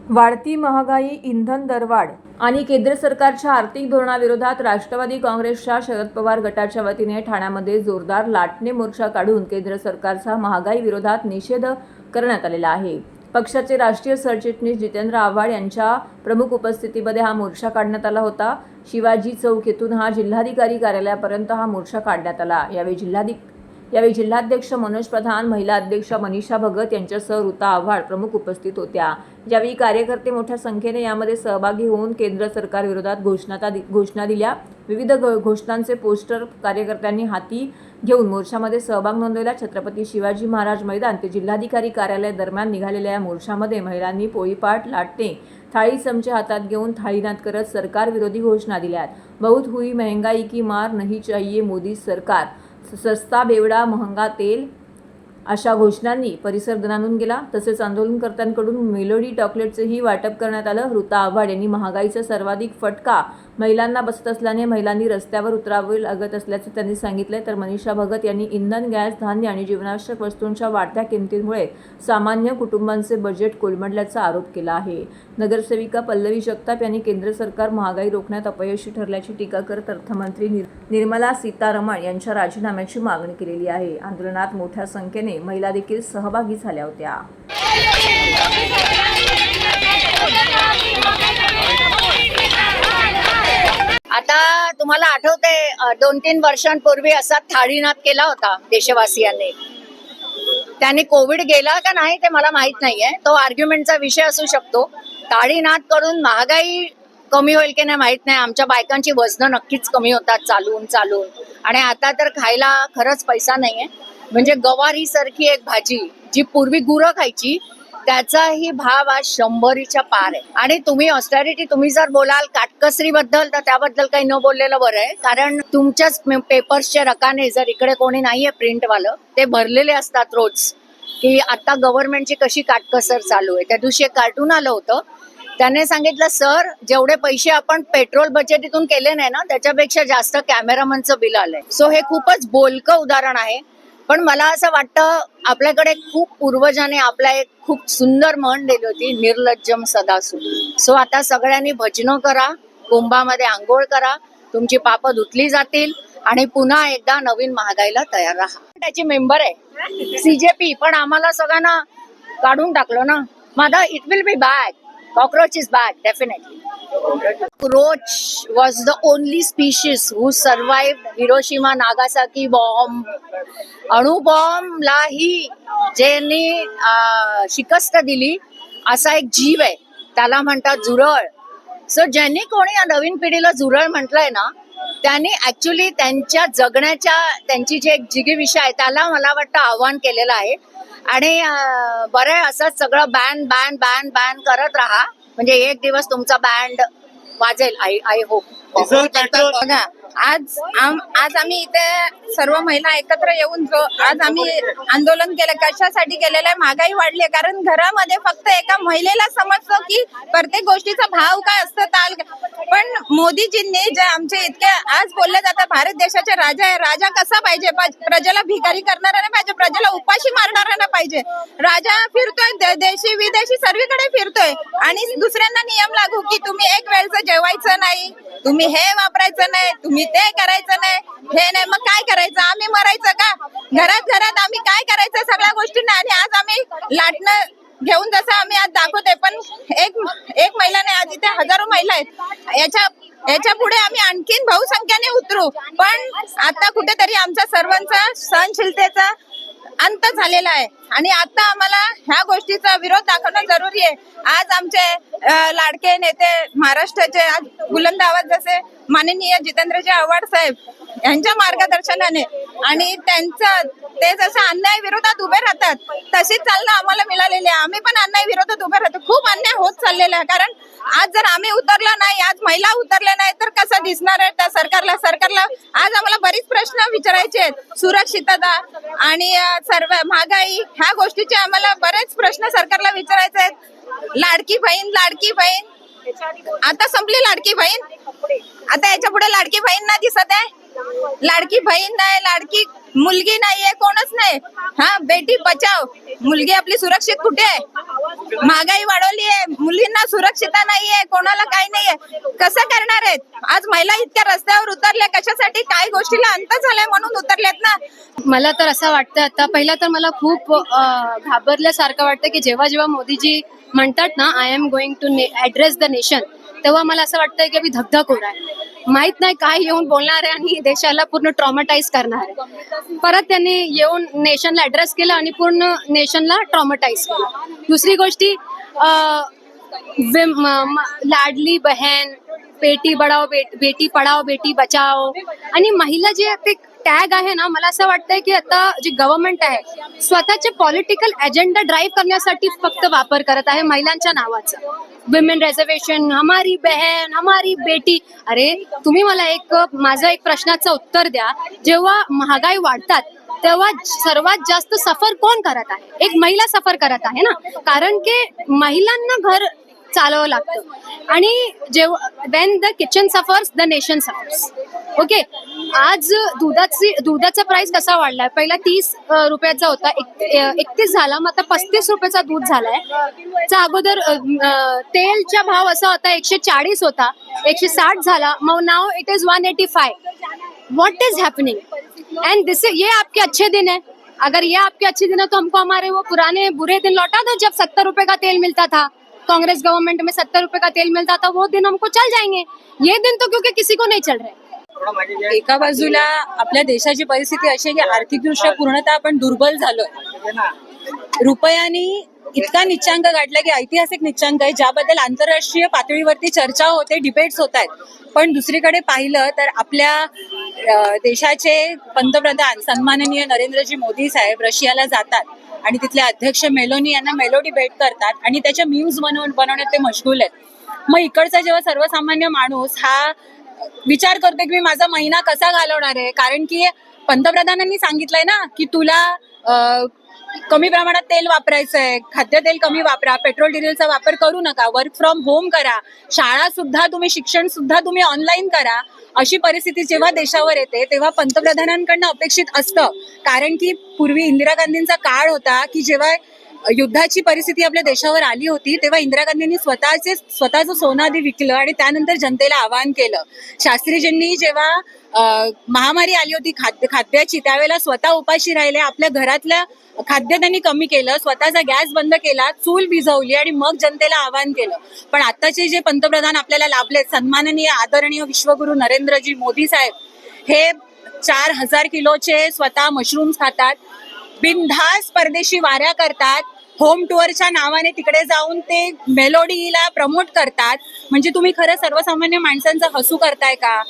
वाढती महागाई, इंधन दरवाढ आणि केंद्र सरकारच्या आर्थिक धोरणाविरोधात राष्ट्रवादी काँग्रेसच्या शरद पवार गटाच्या वतीने ठाण्यामध्ये जोरदार लाटणे मोर्चा काढून केंद्र सरकारचा महागाई विरोधात निषेध करण्यात आलेला आहे. पक्षाचे राष्ट्रीय सरचिटणीस जितेंद्र आव्हाड यांच्या प्रमुख उपस्थितीमध्ये हा मोर्चा काढण्यात आला होता. शिवाजी चौक येथून हा जिल्हाधिकारी कार्यालयापर्यंत हा मोर्चा काढण्यात आला. यावेळी जिल्हाध्यक्ष मनोज प्रधान, महिला अध्यक्ष मनीषा भगत यांच्यासह ऋता आव्हाड प्रमुख उपस्थित होत्या. यावेळी कार्यकर्ते मोठ्या संख्येने यामध्ये सहभागी होऊन केंद्र सरकार विरोधात घोषणा दिल्या. विविध घोषणांचे पोस्टर कार्यकर्त्यांनी हाती घेऊन मोर्चामध्ये सहभाग नोंदवला. छत्रपती शिवाजी महाराज मैदान ते जिल्हाधिकारी कार्यालय दरम्यान निघालेल्या या मोर्चामध्ये महिलांनी पोळीपाट, लाटणे, थाळी, चमचे हातात घेऊन थाळीनाद करत सरकार विरोधी घोषणा दिल्यात. बहुत हुई महंगाई की मार, नहीं चाहिए मोदी सरकार, सस्ता बेवडा महंगा तेल अशा घोषणांनी परिसर दणाणून गेला. तसेच आंदोलनकर्त्यांकडून मेलोडी चॉकलेटचेही वाटप करण्यात आलं. ऋता आव्हाड यांनी महागाईचा सर्वाधिक फटका महिलांना बसत असल्याने महिलांनी रस्त्यावर उतरावे लागत असल्याचे त्यांनी सांगितले. तर मनीषा भगत यांनी इंधन, गॅस, धान्य आणि जीवनावश्यक वस्तूंच्या वाढत्या किमतींमुळे सामान्य कुटुंबांचे बजेट कोलमडल्याचा आरोप केला आहे. नगरसेविका पल्लवी जगताप यांनी केंद्र सरकार महागाई रोखण्यात अपयशी ठरल्याची टीका करत अर्थमंत्री निर्मला सीतारमण यांच्या राजीनाम्याची मागणी केलेली आहे. आंदोलनात मोठ्या संख्येने महिला देखील सहभागी झाल्या होत्या. आता तुम्हाला आठवते 2-3 वर्षांपूर्वी असा थाळीनाद केला होता देशवासियांनी. त्यांनी कोविड गेला का नाही ते मला माहित नाहीये, तो आर्ग्युमेंटचा विषय असू शकतो. थाळीनाद करून महागाई कमी होईल की नाही माहित नाही. आमच्या बायकांची वजनं नक्कीच कमी होतात चालून आणि आता तर खायला खरंच पैसा नाहीये. म्हणजे गवारी सारखी एक भाजी जी पूर्वी गुरं खायची त्याचाही भाव आज 100च्या पार आहे. आणि तुम्ही ऑस्टॅरिटी तुम्ही जर बोलाल काटकसरी बद्दल तर त्याबद्दल काही न बोललेलं बरं आहे. कारण तुमच्याच पेपर्सच्या रकाने जर इकडे कोणी नाहीये प्रिंटवालं ते भरलेले असतात रोज की आता गव्हर्नमेंटची कशी काटकसर चालू आहे. त्या दिवशी एक कार्टून आलं होतं, त्याने सांगितलं सर जेवढे पैसे आपण पेट्रोल बजेटीतून केले नाही ना त्याच्यापेक्षा जास्त कॅमेरामनचं बिल आलंय. सो हे खूपच बोलकं उदाहरण आहे. पण मला असं वाटतं आपल्याकडे खूप पूर्वजांनी आपल्या एक खूप सुंदर म्हण दिली होती, निर्लज्जम सदासु. सो आता सगळ्यांनी भजनं करा, कुंभामध्ये आंघोळ करा, तुमची पापं धुतली जातील आणि पुन्हा एकदा नवीन महागाईला तयार राहा. त्याची मेंबर आहे CJP, पण आम्हाला सगळ्यांना काढून टाकलं ना. माझा it will be back, cockroach is back definitely. Cockroach was the only species who survived Hiroshima Nagasaki bomb. अणुबॉम्बलाही ज्यांनी शिकस्त दिली असा एक जीव आहे, त्याला म्हणतात झुरळ. सो ज्यांनी कोणी या नवीन पिढीला झुरळ म्हटलंय ना त्यांनी ऍक्च्युली त्यांच्या जगण्याच्या त्यांची जी एक जिगीविषय आहे त्याला मला वाटतं आव्हान केलेलं आहे. आणि बरं असंच सगळं बॅन बॅन बॅन बॅन करत राहा, म्हणजे एक दिवस तुमचा बँड वाजेल. I hope. आज आम्ही इथे सर्व महिला एकत्र येऊन आज आम्ही आंदोलन केलं. कशासाठी केलेलं आहे? महागाई वाढली. कारण घरामध्ये फक्त एका महिलेला समजतो की प्रत्येक गोष्टीचा भाव काय असतं ताल. पण मोदीजींनी जे आमचे इतके आज बोलले जातात भारत देशाचे राजा आहे. राजा कसा पाहिजे? प्रजेला भिकारी करणारा नाही पाहिजे, प्रजेला उपाशी मारणारा नाही पाहिजे. राजा फिरतोय देशी विदेशी सर्वीकडे फिरतोय आणि दुसऱ्यांना नियम लागू की तुम्ही एक वेळचं जेवायचं नाही, तुम्ही हे वापरायचं नाही, तुम्ही ते करायचं नाही, हे नाही. मग काय करायचं? आम्ही मरायचं का? घरात आम्ही काय करायचं सगळ्या गोष्टींना? आणि आज आम्ही लाटणं घेऊन जसं आम्ही आज दाखवतोय, पण एक महिला नाही, आज इथे हजारो महिला आहेत. याच्या पुढे आम्ही आणखीन बहुसंख्याने उतरू. पण आता कुठेतरी आमचा सर्वांचा सहनशीलतेचा अंत झालेला आहे आणि आता आम्हाला ह्या गोष्टीचा विरोध दाखवणं जरुरी आहे. आज आमचे लाडके नेते महाराष्ट्राचे आज बुलंद आवाज जसे माननीय जितेंद्रजी आव्हाड साहेब यांच्या मार्गदर्शनाने आणि ते जसं अन्याय विरोधात उभे राहतात तशीच चालना आम्हाला मिळालेली आहे. आम्ही पण अन्याय विरोधात उभे राहतो. खूप अन्याय होत चाललेला आहे. कारण आज जर आम्ही उतरलो नाही, आज महिला उतरल्या नाही तर कसं दिसणार आहे त्या सरकारला आज आम्हाला बरीच प्रश्न विचारायचे आहेत. सुरक्षितता आणि सर्व महागाई ह्या गोष्टीचे आम्हाला बरेच प्रश्न सरकारला विचारायचे आहेत. लाडकी बहीण आता संपली. लाडकी बहीण आता याच्या पुढे लाडकी बहीण ना दिसत आहे. लाडकी बहीण नाही, मुलगी नाहीये, कोणच नाही. हा, बेटी बचाव. मुलगी आपली सुरक्षित कुठे आहे? महागाई वाढवली आहे, मुलींना सुरक्षितता नाहीये, कोणाला काही नाहीये. कसं करणार आहेत? आज महिला इतक्या रस्त्यावर उतरल्या कशासाठी? काय गोष्टीला अंत झालाय म्हणून उतरल्यात ना. मला तर असं वाटतं, आता पहिला तर मला खूप घाबरल्यासारखं वाटतं की जेव्हा जेव्हा मोदीजी म्हणतात ना, I am going to address the nation, तेव्हा मला असं वाटतं की अभी धकधक हो रहा है. माहित नाही काय येऊन बोलणार आहे आणि देशाला पूर्ण ट्रॉमटाईज करणार आहे. परत त्यांनी येऊन नेशनला ॲड्रेस केलं आणि पूर्ण नेशनला ट्रॉमटाईज केलं. दुसरी गोष्टी लाडली बहन, बेटी बढाओ बेटी पढाओ बेटी बचाओ, आणि महिला जे ते टॅग आहे ना, मला असं वाटतंय की आता जी गव्हर्नमेंट आहे स्वतःचे पॉलिटिकल अजेंडा ड्राईव्ह करण्यासाठी फक्त वापर करत आहे महिलांच्या नावाचा. विमेन रिझर्वेशन, हमारी बहन, हमारी बेटी. अरे तुम्ही मला माझं एक प्रश्नाचं उत्तर द्या. जेव्हा महागाई वाढतात तेव्हा सर्वात जास्त सफर कोण करत आहे? एक महिला सफर करत आहे ना, कारण की महिलांना घर चालवावं लागतं आणि जेव्हा Wien the kitchen suffers the nation suffers. Okay, आज दुधाचा प्राइस कसा वाढलाय? पहिला 30 रुपयाचा होता, 31 झाला, मग आता 35 रुपयाचा दूध झालाय. च्या अगोदर तेलचा भाव असा होता 140 होता, 160 झाला, मग now it is 185. What is happening? End ये आपके अच्छे दिन है. अगर ये आपके अच्छे दिन है तो हमको हमारे वो पुराने बुरे दिन लौटा दो जब 70 रुपए का तेल मिलता था. कांग्रेस गवर्नमेंट में 70 रुपए का तेल मिलता था, वो दिन हमको चल जाएंगे. ये दिन तो क्योंकि किसी को नहीं चल रहे. एका बाजूला आपल्या देशाची परिस्थिती अशी आहे की आर्थिकदृष्ट्या पूर्णतः आपण दुर्बल झालोय. रुपयाने इतका निच्चांक गाठला की ऐतिहासिक निच्चांक आहे, ज्याबद्दल आंतरराष्ट्रीय पातळीवरती चर्चा होते, डिबेट्स होत आहेत. पण दुसरीकडे पाहिलं तर आपल्या देशाचे पंतप्रधान सन्माननीय नरेंद्रजी मोदी साहेब रशियाला जातात आणि तिथले अध्यक्ष मेलोनी यांना मेलोडी भेट करतात आणि त्याच्या मीम्स बनवण्यात ते मशगूल आहेत. मग इकडचा जेव्हा सर्वसामान्य माणूस हा विचार करतो की मी माझा महिना कसा घालवणार आहे, कारण की पंतप्रधानांनी सांगितलंय ना की तुला कमी प्रमाणात तेल वापरायचंय, खाद्यतेल कमी वापरा, पेट्रोल डिझेलचा वापर करू नका, वर्क फ्रॉम होम करा, शाळा सुद्धा तुम्ही, शिक्षण सुद्धा तुम्ही ऑनलाईन करा. अशी परिस्थिती जेव्हा देशावर येते तेव्हा पंतप्रधानांकडनं अपेक्षित असतं, कारण की पूर्वी इंदिरा गांधींचा काळ होता की जेव्हा युद्धाची परिस्थिती आपल्या देशावर आली होती तेव्हा इंदिरा गांधींनी स्वतःचं सोनं आधी विकलं आणि त्यानंतर जनतेला आवाहन केलं. शास्त्रीजींनी जेव्हा महामारी आली होती खाद्याची, त्यावेळेला स्वतः उपाशी राहिले, आपल्या घरातल्या खाद्य त्यांनी कमी केलं, स्वतःचा गॅस बंद केला, चूल भिजवली आणि मग जनतेला आवाहन केलं. पण आताचे जे पंतप्रधान आपल्याला लाभले, सन्माननीय आदरणीय विश्वगुरु नरेंद्रजी मोदी साहेब, हे 4000 किलोचे स्वतः मशरूम्स खातात, बिनधास्त परदेशी वाऱ्या करतात, होम टूरच्या नावाने तिकडे जाऊन ते मेलोडीला प्रमोट करतात. म्हणजे तुम्ही खरं सर्वसामान्य माणसांचं हसू करताय का?